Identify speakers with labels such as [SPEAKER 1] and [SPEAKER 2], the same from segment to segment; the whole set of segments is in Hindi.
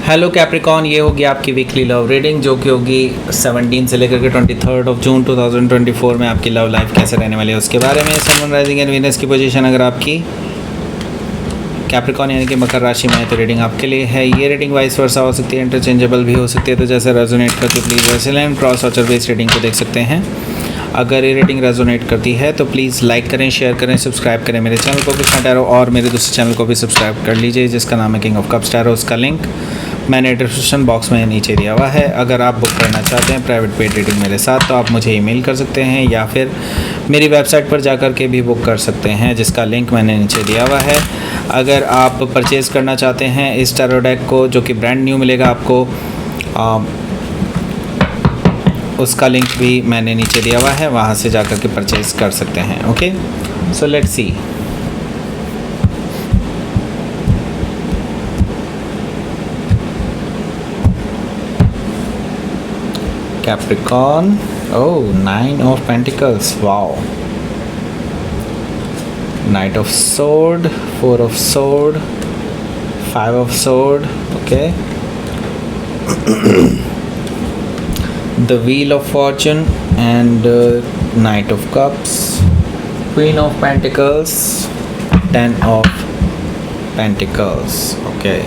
[SPEAKER 1] हेलो कैप्रिकॉन, ये होगी आपकी वीकली लव रीडिंग जो कि होगी 17 से लेकर के 23 जून 2024 में आपकी लव लाइफ कैसे रहने वाली है उसके बारे में। सन राइजिंग एंड वीनस की पोजीशन अगर आपकी कैप्रिकॉन यानी कि मकर राशि में है तो रीडिंग आपके लिए है। ये रीडिंग वाइस वर्सा हो सकती है, इंटरचेंजेबल भी हो सकती है, तो जैसे रेजोनेट करती है प्लीज़ वैसे लें। क्रॉस ऑर्चर बेस्ड रीडिंग को देख सकते हैं। अगर ये रेटिंग रेजोनेट करती है तो प्लीज़ लाइक करें, शेयर करें, सब्सक्राइब करें मेरे चैनल को कृष्णा टैरो, और मेरे दूसरे चैनल को भी सब्सक्राइब कर लीजिए जिसका नाम है किंग ऑफ कप्स टैरो। उसका लिंक मैंने डिस्क्रिप्शन बॉक्स में नीचे दिया हुआ है। अगर आप बुक करना चाहते हैं प्राइवेट पेड रीडिंग मेरे साथ तो आप मुझे ईमेल कर सकते हैं या फिर मेरी वेबसाइट पर जाकर के भी बुक कर सकते हैं जिसका लिंक मैंने नीचे दिया हुआ है। अगर आप परचेज़ करना चाहते हैं इस टैरो डेक को जो कि ब्रांड न्यू मिलेगा आपको, उसका लिंक भी मैंने नीचे दिया हुआ है, वहाँ से जाकर के परचेज़ कर सकते हैं। Okay, so let's see. Capricorn, oh, 9 of Pentacles, wow. Knight of Sword, 4 of Sword, 5 of Sword, okay. The Wheel of Fortune and Knight of Cups, Queen of Pentacles, 10 of Pentacles, okay.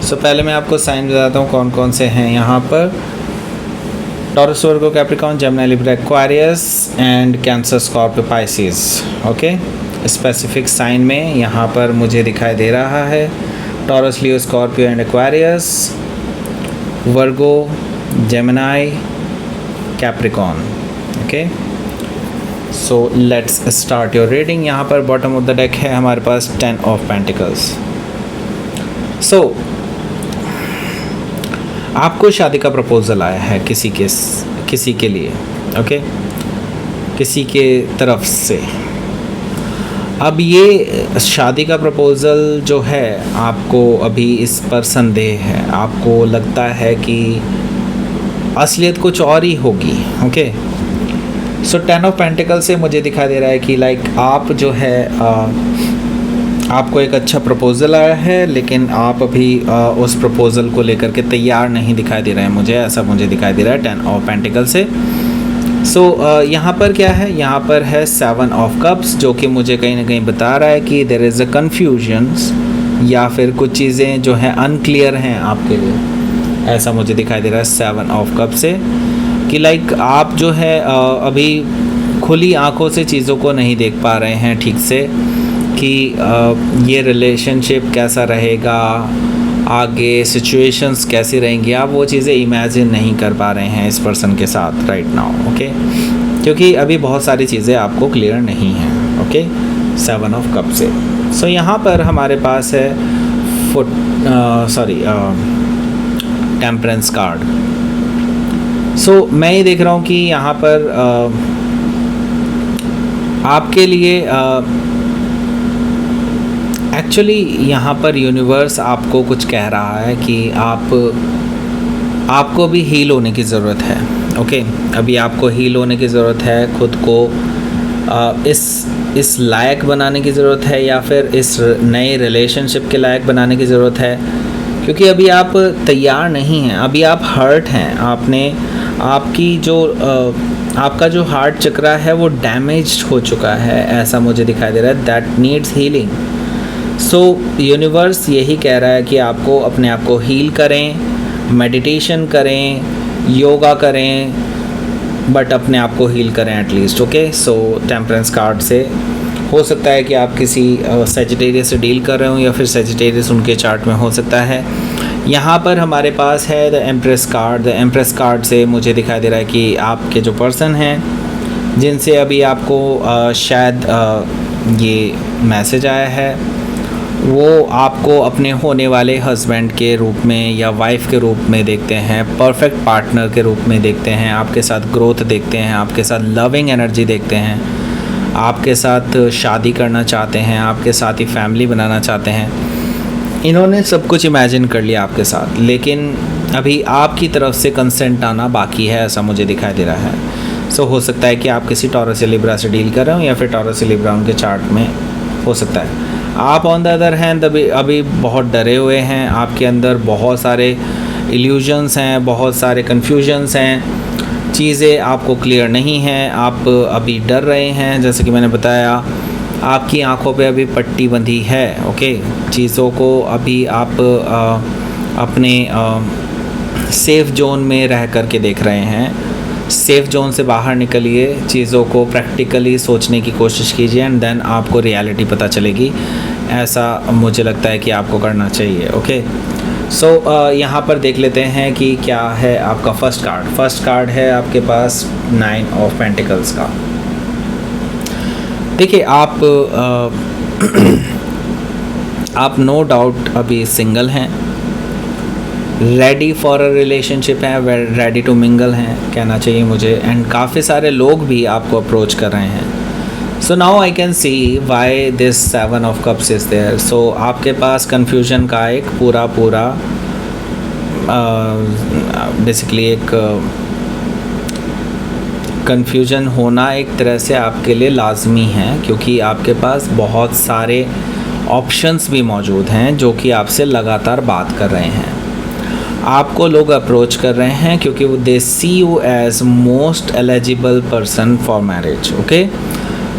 [SPEAKER 1] So पहले मैं आपको साइन बताता हूँ कौन कौन से हैं यहाँ पर। Taurus, Virgo, Capricorn, Gemini, Libra, Aquarius and Cancer, Scorpio, Pisces. Okay, specific sign में यहाँ पर मुझे दिखाई दे रहा है Taurus, Leo, Scorpio and Aquarius, Virgo, Gemini, Capricorn. Okay, so let's start your reading. यहाँ पर बॉटम ऑफ द डेक है हमारे पास 10 ऑफ पेंटिकल्स। सो आपको शादी का प्रपोज़ल आया है किसी के लिए, ओके, किसी के तरफ से। अब ये शादी का प्रपोज़ल जो है आपको अभी इस पर संदेह है, आपको लगता है कि असलियत कुछ और ही होगी। ओके, सो 10 ऑफ पेंटिकल से मुझे दिखाई दे रहा है कि लाइक आप जो है आपको एक अच्छा प्रपोज़ल आया है लेकिन आप अभी उस प्रपोज़ल को लेकर के तैयार नहीं दिखाई दे रहे हैं, मुझे ऐसा दिखाई दे रहा है 10 ऑफ पेंटिकल से। सो यहाँ पर क्या है, यहाँ पर है 7 ऑफ कप्स जो कि मुझे कहीं ना कहीं बता रहा है कि देयर इज़ अ कन्फ्यूजन्स या फिर कुछ चीज़ें जो हैं अनक्लियर हैं आपके लिए, ऐसा मुझे दिखाई दे रहा है 7 ऑफ कप से कि लाइक आप जो है अभी खुली आंखों से चीज़ों को नहीं देख पा रहे हैं ठीक से कि ये रिलेशनशिप कैसा रहेगा, आगे सिचुएशंस कैसी रहेंगी, आप वो चीज़ें इमेजिन नहीं कर पा रहे हैं इस पर्सन के साथ राइट नाउ। ओके, क्योंकि अभी बहुत सारी चीज़ें आपको क्लियर नहीं हैं। ओके, 7 ऑफ कप से। सो यहाँ पर हमारे पास है टेम्परेंस कार्ड। सो मैं ये देख रहा हूँ कि यहाँ पर आपके लिए एक्चुअली यहाँ पर यूनिवर्स आपको कुछ कह रहा है कि आपको भी हील होने की ज़रूरत है। ओके, अभी आपको हील होने की ज़रूरत है, खुद को इस लायक बनाने की ज़रूरत है या फिर इस नए रिलेशनशिप के लायक बनाने की ज़रूरत है, क्योंकि अभी आप तैयार नहीं हैं, अभी आप हर्ट हैं। आपका जो हार्ट चक्रा है वो डैमेज्ड हो चुका है, ऐसा मुझे दिखाई दे रहा है, that needs healing. So universe यही कह रहा है कि आपको अपने आप को हील करें, मेडिटेशन करें, योगा करें, बट अपने आप को हील करें एटलीस्ट। ओके, सो टेम्परेंस कार्ड से हो सकता है कि आप किसी सेजिटेरियस से डील कर रहे हो या फिर सेजिटेरियस उनके चार्ट में हो सकता है। यहाँ पर हमारे पास है the empress card. The empress card से मुझे दिखाई दे रहा है कि आपके जो पर्सन हैं जिनसे अभी आपको शायद ये मैसेज आया है वो आपको अपने होने वाले हस्बैंड के रूप में या वाइफ के रूप में देखते हैं, परफेक्ट पार्टनर के रूप में देखते हैं, आपके साथ ग्रोथ देखते हैं, आपके साथ लविंग एनर्जी देखते हैं, आपके साथ शादी करना चाहते हैं, आपके साथ ही फैमिली बनाना चाहते हैं। इन्होंने सब कुछ इमेजिन कर लिया आपके साथ, लेकिन अभी आपकी तरफ से कंसेंट आना बाकी है, ऐसा मुझे दिखाई दे रहा है। सो हो सकता है कि आप किसी टॉरस या लिब्रा से डील कर रहे हो या फिर टॉरस या लिब्रा उनके चार्ट में हो सकता है। आप ऑन द अदर हैंड अभी बहुत डरे हुए हैं, आपके अंदर बहुत सारे इल्यूजन्स हैं, बहुत सारे कन्फ्यूजन्स हैं, चीज़ें आपको क्लियर नहीं हैं, आप अभी डर रहे हैं। जैसे कि मैंने बताया, आपकी आंखों पे अभी पट्टी बंधी है, ओके। चीज़ों को अभी आप अपने सेफ़ जोन में रह कर के देख रहे हैं। सेफ़ जोन से बाहर निकलिए, चीज़ों को प्रैक्टिकली सोचने की कोशिश कीजिए एंड देन आपको रियलिटी पता चलेगी। ऐसा मुझे लगता है कि आपको करना चाहिए, ओके। सो यहाँ पर देख लेते हैं कि क्या है आपका फर्स्ट कार्ड। फर्स्ट कार्ड है आपके पास 9 ऑफ पेंटिकल्स का। देखिए आप नो डाउट अभी सिंगल हैं, रेडी फॉर अ रिलेशनशिप हैं, रेडी टू मिंगल हैं कहना चाहिए मुझे, एंड काफ़ी सारे लोग भी आपको अप्रोच कर रहे हैं। So now I can see why this 7 of cups is there. So आपके पास कन्फ्यूजन का एक पूरा बेसिकली एक कन्फ्यूजन होना एक तरह से आपके लिए लाजमी है, क्योंकि आपके पास बहुत सारे ऑप्शंस भी मौजूद हैं जो कि आपसे लगातार बात कर रहे हैं। आपको लोग अप्रोच कर रहे हैं क्योंकि वो they see you as most eligible person for marriage, okay.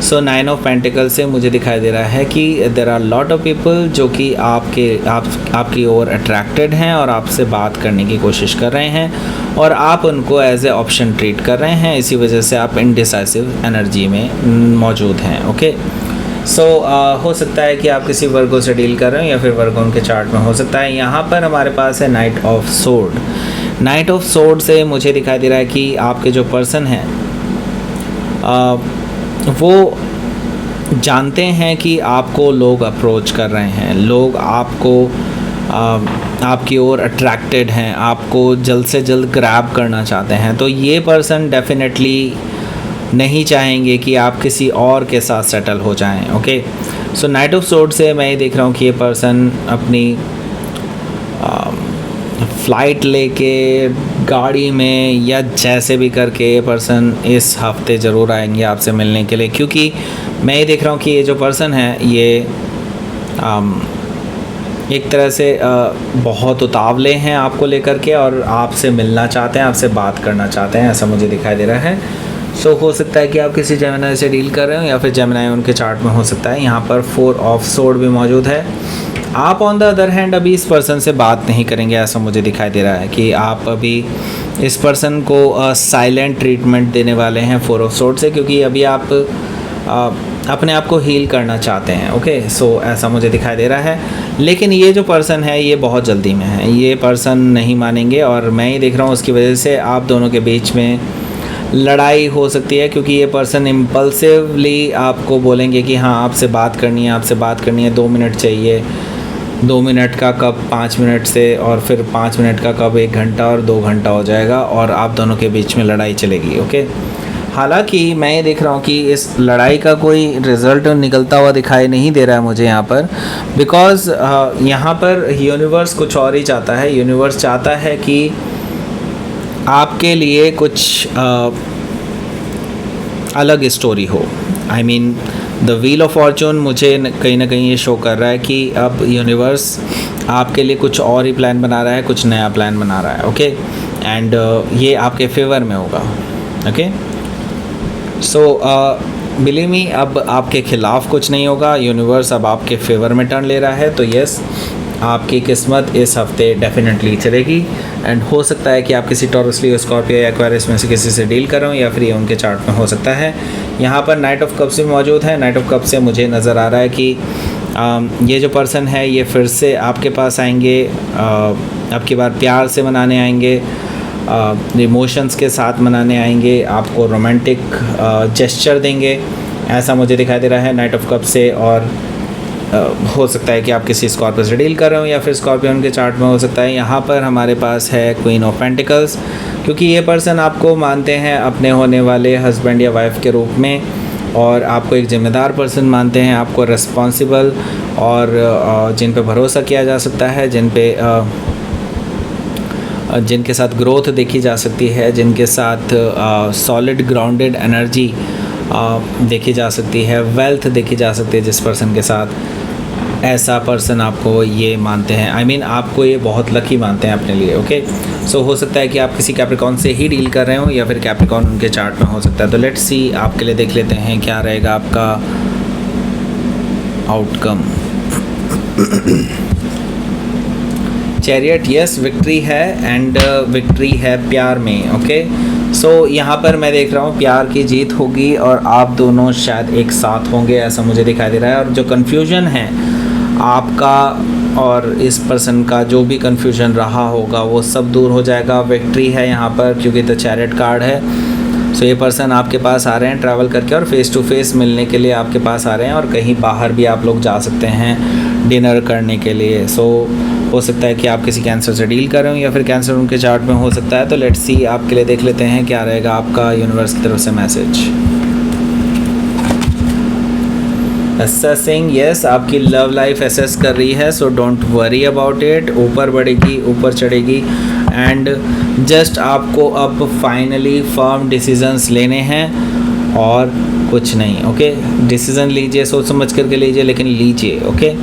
[SPEAKER 1] So 9 of pentacle से मुझे दिखाई दे रहा है कि there are lot of people जो कि आपकी ओर अट्रैक्टेड हैं और आपसे बात करने की कोशिश कर रहे हैं, और आप उनको एज ए ऑप्शन ट्रीट कर रहे हैं। इसी वजह से आप इनडिसाइसिव एनर्जी में मौजूद हैं, ओके। सो हो सकता है कि आप किसी वर्गो से डील कर रहे हो या फिर वर्गो उनके चार्ट में हो सकता है। यहाँ पर हमारे पास है night of sword. Night of sword से मुझे दिखाई दे रहा है कि आपके जो पर्सन हैं वो जानते हैं कि आपको लोग अप्रोच कर रहे हैं, लोग आपकी ओर अट्रैक्टेड हैं, आपको जल्द से जल्द ग्रैब करना चाहते हैं। तो ये पर्सन डेफिनेटली नहीं चाहेंगे कि आप किसी और के साथ सेटल हो जाएं, okay. So night of sword से मैं ये देख रहा हूँ कि ये पर्सन अपनी फ़्लाइट लेके गाड़ी में या जैसे भी करके ये पर्सन इस हफ्ते ज़रूर आएंगे आपसे मिलने के लिए, क्योंकि मैं ये देख रहा हूँ कि ये जो पर्सन है ये एक तरह से बहुत उतावले हैं आपको लेकर के, और आपसे मिलना चाहते हैं, आपसे बात करना चाहते हैं, ऐसा मुझे दिखाई दे रहा है। सो हो सकता है कि आप किसी जेमिनाई से डील कर रहे हो या फिर जेमिनाई उनके चार्ट में हो सकता है। यहाँ पर 4 ऑफ सोर्ड भी मौजूद है। आप ऑन द अदर हैंड अभी इस पर्सन से बात नहीं करेंगे, ऐसा मुझे दिखाई दे रहा है कि आप अभी इस पर्सन को साइलेंट ट्रीटमेंट देने वाले हैं 4 ऑफ सोर्ड से, क्योंकि अभी आप अपने आप को हील करना चाहते हैं, ओके। सो ऐसा मुझे दिखाई दे रहा है। लेकिन ये जो पर्सन है ये बहुत जल्दी में है, ये पर्सन नहीं मानेंगे, और मैं ही देख रहा हूँ उसकी वजह से आप दोनों के बीच में लड़ाई हो सकती है, क्योंकि ये पर्सन इम्पल्सिवली आपको बोलेंगे कि हाँ आपसे बात करनी है, 2 मिनट चाहिए, 2 मिनट का कब 5 मिनट से, और फिर 5 मिनट का कब 1 घंटा और 2 घंटा हो जाएगा, और आप दोनों के बीच में लड़ाई चलेगी, ओके। हालांकि मैं ये देख रहा हूँ कि इस लड़ाई का कोई रिज़ल्ट निकलता हुआ दिखाई नहीं दे रहा है मुझे यहाँ पर, बिकॉज़ यहाँ पर यूनिवर्स कुछ और ही चाहता है। यूनिवर्स चाहता है कि आपके लिए कुछ अलग स्टोरी हो। I mean the wheel of Fortune मुझे कहीं ना कहीं ये शो कर रहा है कि अब यूनिवर्स आपके लिए कुछ और ही प्लान बना रहा है, कुछ नया प्लान बना रहा है, ओके। एंड ये आपके फेवर में होगा, ओके। सो बिलीव मी, अब आपके ख़िलाफ़ कुछ नहीं होगा, यूनिवर्स अब आपके फेवर में टर्न ले रहा है। तो यस, आपकी किस्मत इस हफ्ते डेफिनेटली चलेगी, एंड हो सकता है कि आप किसी टॉरस, लियो, स्कॉर्पियो या एक्वेरियस में से किसी से डील कर रहे हो, या फिर ये उनके चार्ट में हो सकता है। यहाँ पर नाइट ऑफ कप्स भी मौजूद है। नाइट ऑफ कप्स से मुझे नज़र आ रहा है कि ये जो पर्सन है ये फिर से आपके पास आएंगे, अब की बार प्यार से मनाने आएंगे, इमोशंस के साथ मनाने आएंगे, आपको रोमांटिक जेस्चर देंगे, ऐसा मुझे दिखाई दे रहा है नाइट ऑफ कप्स से। और हो सकता है कि आप किसी स्कॉर्पियो से डील कर रहे हो या फिर स्कॉर्पियन के चार्ट में हो सकता है। यहाँ पर हमारे पास है क्वीन ऑफ पेंटिकल्स, क्योंकि ये पर्सन आपको मानते हैं अपने होने वाले हस्बैंड या वाइफ के रूप में, और आपको एक ज़िम्मेदार पर्सन मानते हैं, आपको रिस्पॉन्सिबल और जिन पे भरोसा किया जा सकता है, जिनके साथ ग्रोथ देखी जा सकती है, जिनके साथ सॉलिड ग्राउंडेड एनर्जी देखी जा सकती है, वेल्थ देखी जा सकती है जिस पर्सन के साथ। ऐसा पर्सन आपको ये मानते हैं, आई मीन आपको ये बहुत लकी मानते हैं अपने लिए। ओके, सो हो सकता है कि आप किसी कैप्रिकॉन से ही डील कर रहे हो या फिर कैप्रिकॉन उनके चार्ट में हो सकता है। तो लेट्स सी, आपके लिए देख लेते हैं क्या रहेगा आपका आउटकम। चैरियट, यस विक्ट्री है, एंड विक्ट्री है प्यार में। ओके, सो यहाँ पर मैं देख रहा हूँ प्यार की जीत होगी और आप दोनों शायद एक साथ होंगे, ऐसा मुझे दिखाई दे रहा है। और जो कन्फ्यूजन है आपका और इस पर्सन का, जो भी कन्फ्यूजन रहा होगा वो सब दूर हो जाएगा। विक्ट्री है यहाँ पर क्योंकि द चैरियट कार्ड है। सो ये पर्सन आपके पास आ रहे हैं ट्रैवल करके और फेस टू फेस मिलने के लिए आपके पास आ रहे हैं, और कहीं बाहर भी आप लोग जा सकते हैं डिनर करने के लिए। सो हो सकता है कि आप किसी कैंसर से डील कर रहे हो या फिर कैंसर उनके चार्ट में हो सकता है। तो लेट्स सी, आपके लिए देख लेते हैं क्या रहेगा आपका यूनिवर्स की तरफ से मैसेज। असेसिंग, यस आपकी लव लाइफ असेस कर रही है, so don't worry about it. ऊपर बढ़ेगी, ऊपर चढ़ेगी, एंड जस्ट आपको अब फाइनली फर्म डिसीजंस लेने हैं और कुछ नहीं। ओके, डिसीजन लीजिए, सोच समझ करके लीजिए, लेकिन लीजिए। ओके,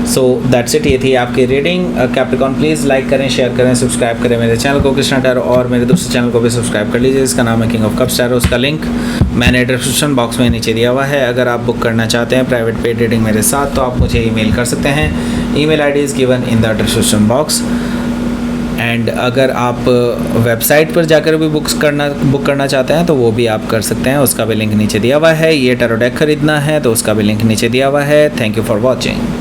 [SPEAKER 1] सो दैट्स इट, ये थी आपकी रीडिंग। कैप्रिकॉन प्लीज़ लाइक करें, शेयर करें, सब्सक्राइब करें मेरे चैनल को कृष्णा टैरो, और मेरे दूसरे चैनल को भी सब्सक्राइब कर लीजिए, इसका नाम है किंग ऑफ कप्स टैरो। उसका लिंक मैंने डिस्क्रिप्शन बॉक्स में नीचे दिया हुआ है। अगर आप बुक करना चाहते हैं प्राइवेट पेड रीडिंग मेरे साथ तो आप मुझे ईमेल कर सकते हैं। Email ID is given in the description box. And अगर आप वेबसाइट पर जाकर भी बुक करना चाहते हैं तो वो भी आप कर सकते हैं, उसका भी लिंक नीचे दिया हुआ है। ये टैरो डेक खरीदना है तो उसका भी लिंक नीचे दिया हुआ है। Thank you for watching.